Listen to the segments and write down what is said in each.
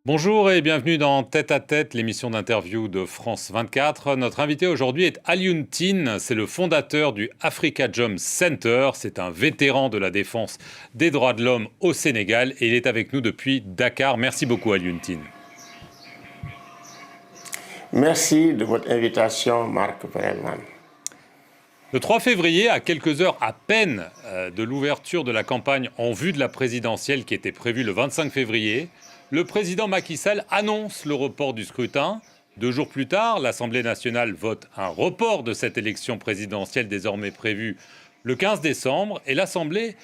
Bonjour et bienvenue dans Tête à Tête, l'émission d'interview de France 24. Notre invité aujourd'hui est Alioune Tine, c'est le fondateur du Afrikajom Center. C'est un vétéran de la défense des droits de l'homme au Sénégal et il est avec nous depuis Dakar. Merci beaucoup Alioune Tine. Merci de votre invitation, Marc Perelman. Le 3 février, à quelques heures à peine de l'ouverture de la campagne en vue de la présidentielle qui était prévue le 25 février, le président Macky Sall annonce le report du scrutin. 2 jours plus tard, l'Assemblée nationale vote un report de cette élection présidentielle désormais prévue le 15 décembre. Et l'Assemblée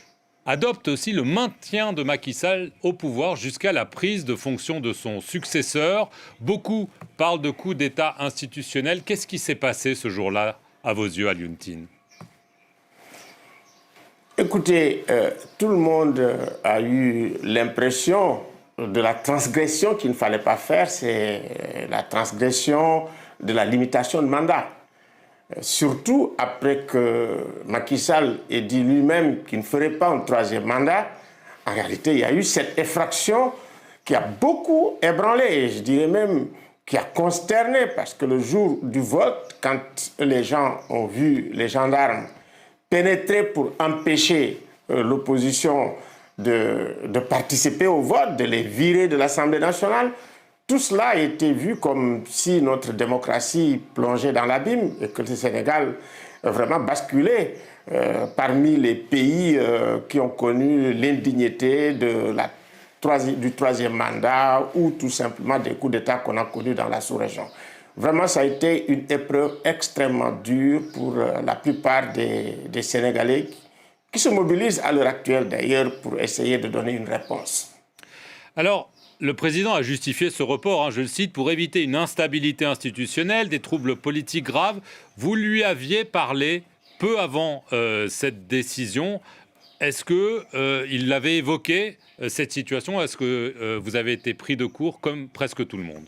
adopte aussi le maintien de Macky Sall au pouvoir jusqu'à la prise de fonction de son successeur. Beaucoup parlent de coup d'État institutionnel. Qu'est-ce qui s'est passé ce jour-là, à vos yeux, Alioune Tine? Écoutez, tout le monde a eu l'impression de la transgression qu'il ne fallait pas faire, c'est la transgression de la limitation de mandat. Surtout après que Macky Sall ait dit lui-même qu'il ne ferait pas un troisième mandat, en réalité, il y a eu cette effraction qui a beaucoup ébranlé, et je dirais même qui a consterné, parce que le jour du vote, quand les gens ont vu les gendarmes pénétrer pour empêcher l'opposition de participer au vote, de les virer de l'Assemblée nationale, tout cela a été vu comme si notre démocratie plongeait dans l'abîme et que le Sénégal vraiment basculait parmi les pays qui ont connu l'indignité du troisième mandat ou tout simplement des coups d'État qu'on a connus dans la sous-région. Vraiment, ça a été une épreuve extrêmement dure pour la plupart des Sénégalais qui se mobilisent à l'heure actuelle d'ailleurs pour essayer de donner une réponse. Alors, le président a justifié ce report, je le cite, pour éviter une instabilité institutionnelle, des troubles politiques graves. Vous lui aviez parlé peu avant cette décision. Est-ce qu'il l'avait évoqué, cette situation? Est-ce que vous avez été pris de court comme presque tout le monde?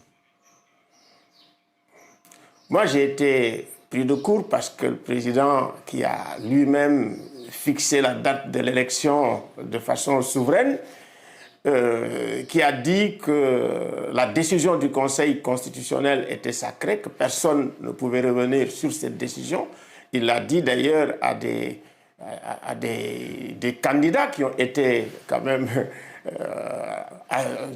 Moi, j'ai été pris de court parce que le président qui a lui-même fixé la date de l'élection de façon souveraine, qui a dit que la décision du Conseil constitutionnel était sacrée, que personne ne pouvait revenir sur cette décision. Il l'a dit d'ailleurs à des candidats qui ont été quand même,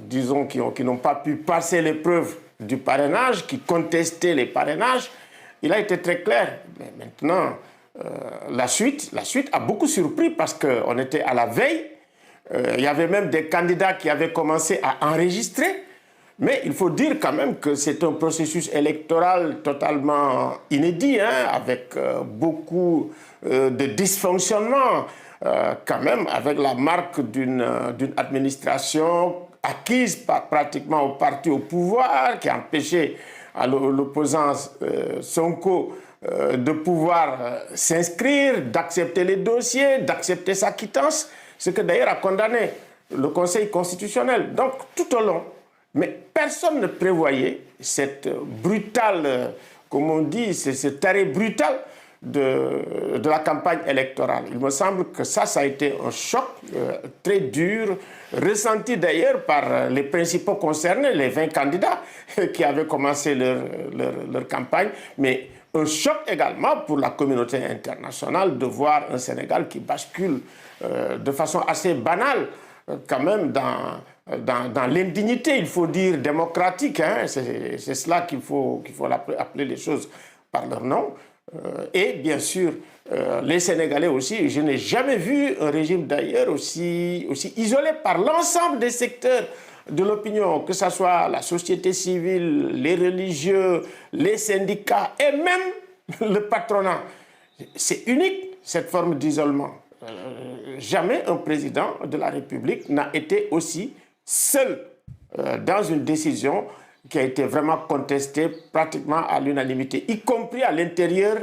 disons, qui n'ont pas pu passer l'épreuve du parrainage, qui contestaient les parrainages. Il a été très clair. Mais maintenant, la suite a beaucoup surpris parce qu'on était à la veille. Il y avait même des candidats qui avaient commencé à enregistrer. Mais il faut dire quand même que c'est un processus électoral totalement inédit, avec beaucoup de dysfonctionnements, quand même, avec la marque d'une administration acquise pratiquement au parti au pouvoir, qui a empêché à l'opposant Sonko de pouvoir s'inscrire, d'accepter les dossiers, d'accepter sa quittance, ce que d'ailleurs a condamné le Conseil constitutionnel. Donc tout au long, mais personne ne prévoyait cette brutale, comme on dit, cet arrêt brutal de la campagne électorale. Il me semble que ça a été un choc très dur, ressenti d'ailleurs par les principaux concernés, les 20 candidats qui avaient commencé leur campagne, mais un choc également pour la communauté internationale de voir un Sénégal qui bascule de façon assez banale quand même dans l'indignité, il faut dire démocratique, c'est cela qu'il faut appeler les choses par leur nom. Et bien sûr, les Sénégalais aussi, je n'ai jamais vu un régime d'ailleurs aussi isolé par l'ensemble des secteurs de l'opinion, que ce soit la société civile, les religieux, les syndicats et même le patronat. C'est unique, cette forme d'isolement. Jamais un président de la République n'a été aussi seul dans une décision qui a été vraiment contestée pratiquement à l'unanimité, y compris à l'intérieur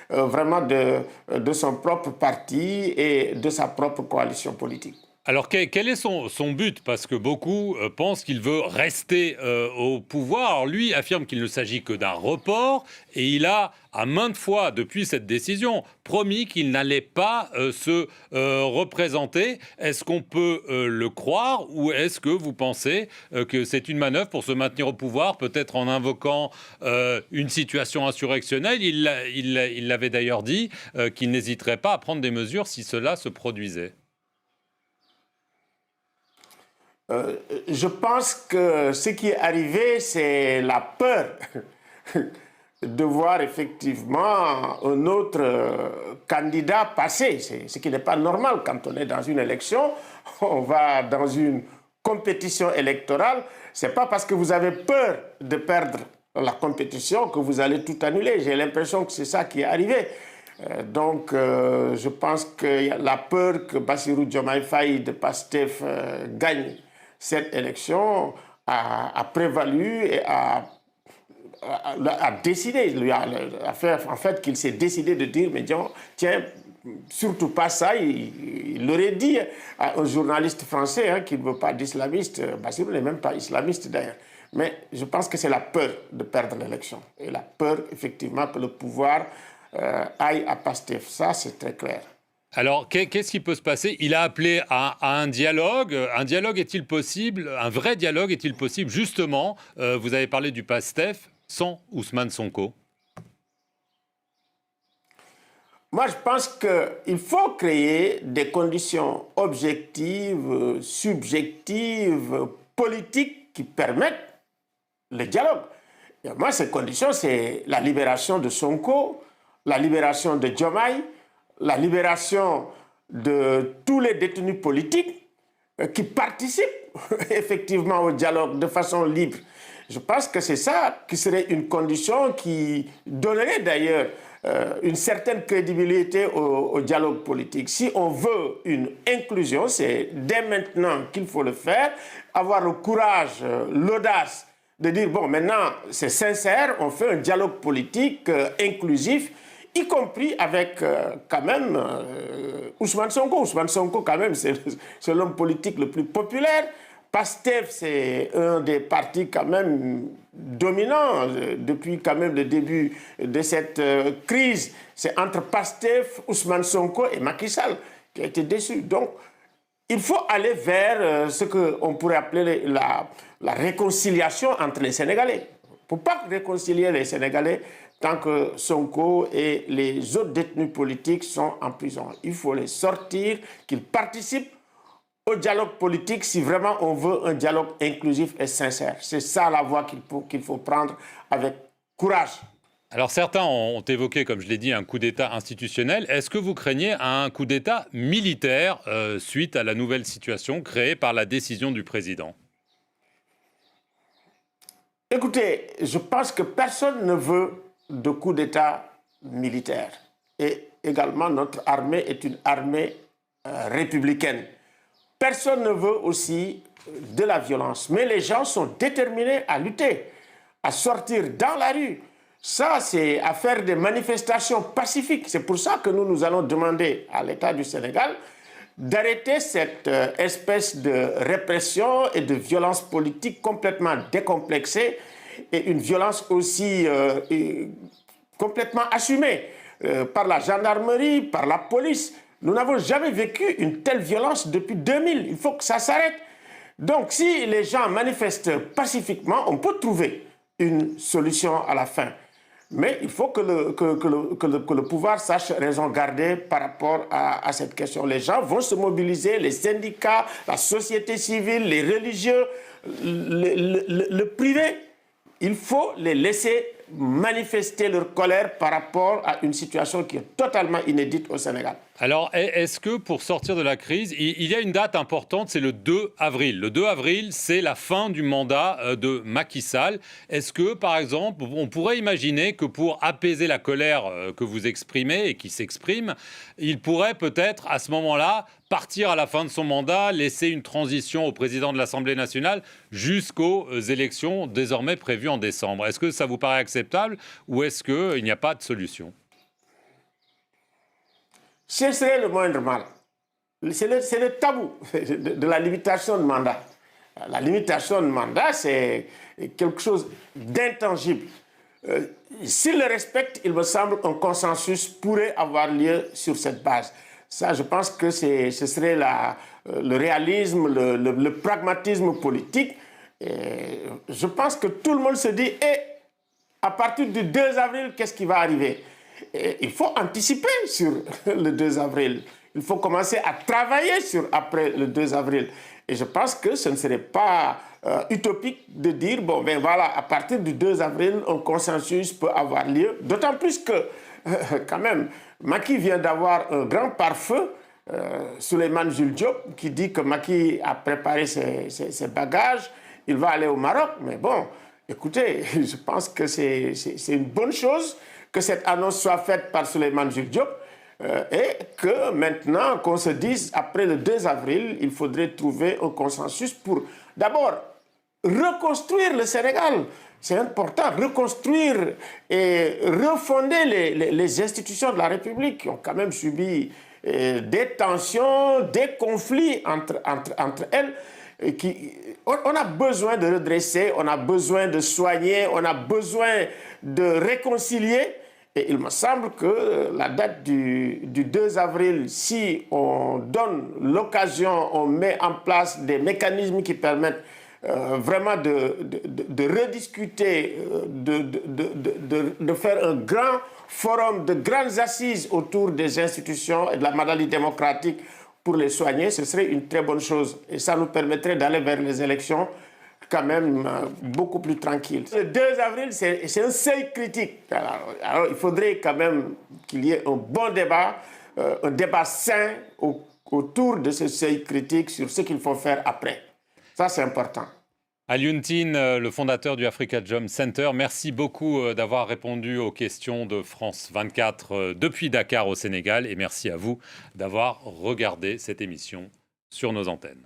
vraiment de son propre parti et de sa propre coalition politique. Alors quel est son but? Parce que beaucoup pensent qu'il veut rester au pouvoir. Alors lui affirme qu'il ne s'agit que d'un report et il a à maintes fois depuis cette décision promis qu'il n'allait pas se représenter. Est-ce qu'on peut le croire ou est-ce que vous pensez que c'est une manœuvre pour se maintenir au pouvoir, peut-être en invoquant une situation insurrectionnelle? Il l'avait d'ailleurs dit qu'il n'hésiterait pas à prendre des mesures si cela se produisait. Je pense que ce qui est arrivé, c'est la peur de voir effectivement un autre candidat passer. C'est ce qui n'est pas normal quand on est dans une élection. On va dans une compétition électorale. Ce n'est pas parce que vous avez peur de perdre la compétition que vous allez tout annuler. J'ai l'impression que c'est ça qui est arrivé. Je pense que la peur que Bassirou Diomaye Faye de PASTEF gagne cette élection a prévalu et a décidé, a fait en fait qu'il s'est décidé de dire, mais tiens, surtout pas ça, il aurait dit à un journaliste français qu'il ne veut pas d'islamiste, Bassirou n'est même pas islamiste d'ailleurs, mais je pense que c'est la peur de perdre l'élection et la peur effectivement que le pouvoir aille à PASTEF, ça c'est très clair. Alors, qu'est-ce qui peut se passer? Il a appelé à un dialogue. Un dialogue est-il possible? Un vrai dialogue est-il possible? Justement, vous avez parlé du PASTEF sans Ousmane Sonko. Moi, je pense qu'il faut créer des conditions objectives, subjectives, politiques qui permettent le dialogue. Et moi, ces conditions, c'est la libération de Sonko, la libération de Diomaye, la libération de tous les détenus politiques qui participent effectivement au dialogue de façon libre. Je pense que c'est ça qui serait une condition qui donnerait d'ailleurs une certaine crédibilité au dialogue politique. Si on veut une inclusion, c'est dès maintenant qu'il faut le faire, avoir le courage, l'audace de dire, bon, maintenant c'est sincère, on fait un dialogue politique inclusif, y compris avec quand même Ousmane Sonko. Ousmane Sonko, quand même, c'est l'homme politique le plus populaire. PASTEF, c'est un des partis quand même dominants depuis quand même le début de cette crise. C'est entre PASTEF, Ousmane Sonko et Macky Sall qui a été déçu. Donc, il faut aller vers ce qu'on pourrait appeler la réconciliation entre les Sénégalais. Il ne faut pas réconcilier les Sénégalais tant que Sonko et les autres détenus politiques sont en prison. Il faut les sortir, qu'ils participent au dialogue politique si vraiment on veut un dialogue inclusif et sincère. C'est ça la voie qu'il faut prendre avec courage. Alors certains ont évoqué, comme je l'ai dit, un coup d'État institutionnel. Est-ce que vous craignez un coup d'État militaire suite à la nouvelle situation créée par la décision du président? Écoutez, je pense que personne ne veut de coup d'État militaire. Et également, notre armée est une armée républicaine. Personne ne veut aussi de la violence. Mais les gens sont déterminés à lutter, à sortir dans la rue. Ça, c'est à faire des manifestations pacifiques. C'est pour ça que nous allons demander à l'État du Sénégal d'arrêter cette espèce de répression et de violence politique complètement décomplexée et une violence aussi complètement assumée par la gendarmerie, par la police. Nous n'avons jamais vécu une telle violence depuis 2000. Il faut que ça s'arrête. Donc, si les gens manifestent pacifiquement, on peut trouver une solution à la fin. Mais il faut que le pouvoir sache raison garder par rapport à cette question. Les gens vont se mobiliser, les syndicats, la société civile, les religieux, le privé. Il faut les laisser manifester leur colère par rapport à une situation qui est totalement inédite au Sénégal. Alors, est-ce que pour sortir de la crise, il y a une date importante, c'est le 2 avril. Le 2 avril, c'est la fin du mandat de Macky Sall. Est-ce que, par exemple, on pourrait imaginer que pour apaiser la colère que vous exprimez et qui s'exprime, il pourrait peut-être, à ce moment-là, partir à la fin de son mandat, laisser une transition au président de l'Assemblée nationale jusqu'aux élections désormais prévues en décembre. Est-ce que ça vous paraît acceptable ou est-ce qu'il n'y a pas de solution? Ce serait le moindre mal. c'est le tabou de la limitation de mandat. La limitation de mandat, c'est quelque chose d'intangible. S'il le respecte, il me semble qu'un consensus pourrait avoir lieu sur cette base. Ça, je pense que ce serait le réalisme, le pragmatisme politique. Et je pense que tout le monde se dit, à partir du 2 avril, qu'est-ce qui va arriver? Et il faut anticiper sur le 2 avril. Il faut commencer à travailler après le 2 avril. Et je pense que ce ne serait pas utopique de dire, bon, ben voilà, à partir du 2 avril, un consensus peut avoir lieu. D'autant plus que, quand même, Macky vient d'avoir un grand pare-feu, Souleymane Jules Diop, qui dit que Macky a préparé ses bagages, il va aller au Maroc. Mais bon, écoutez, je pense que c'est une bonne chose que cette annonce soit faite par Souleymane Jules Diop. Et que maintenant, qu'on se dise, après le 2 avril, il faudrait trouver un consensus pour, d'abord, reconstruire le Sénégal. C'est important, reconstruire et refonder les institutions de la République qui ont quand même subi des tensions, des conflits entre elles. On a besoin de redresser, on a besoin de soigner, on a besoin de réconcilier. Et il me semble que la date du 2 avril, si on donne l'occasion, on met en place des mécanismes qui permettent vraiment de rediscuter, de faire un grand forum, de grandes assises autour des institutions et de la modalité démocratique pour les soigner, ce serait une très bonne chose. Et ça nous permettrait d'aller vers les élections quand même beaucoup plus tranquille. Le 2 avril, c'est un seuil critique. Alors, il faudrait quand même qu'il y ait un bon débat, un débat sain autour de ce seuil critique sur ce qu'il faut faire après. Ça, c'est important. Alioune Tine, le fondateur du Africa Jom Center, merci beaucoup d'avoir répondu aux questions de France 24 depuis Dakar au Sénégal. Et merci à vous d'avoir regardé cette émission sur nos antennes.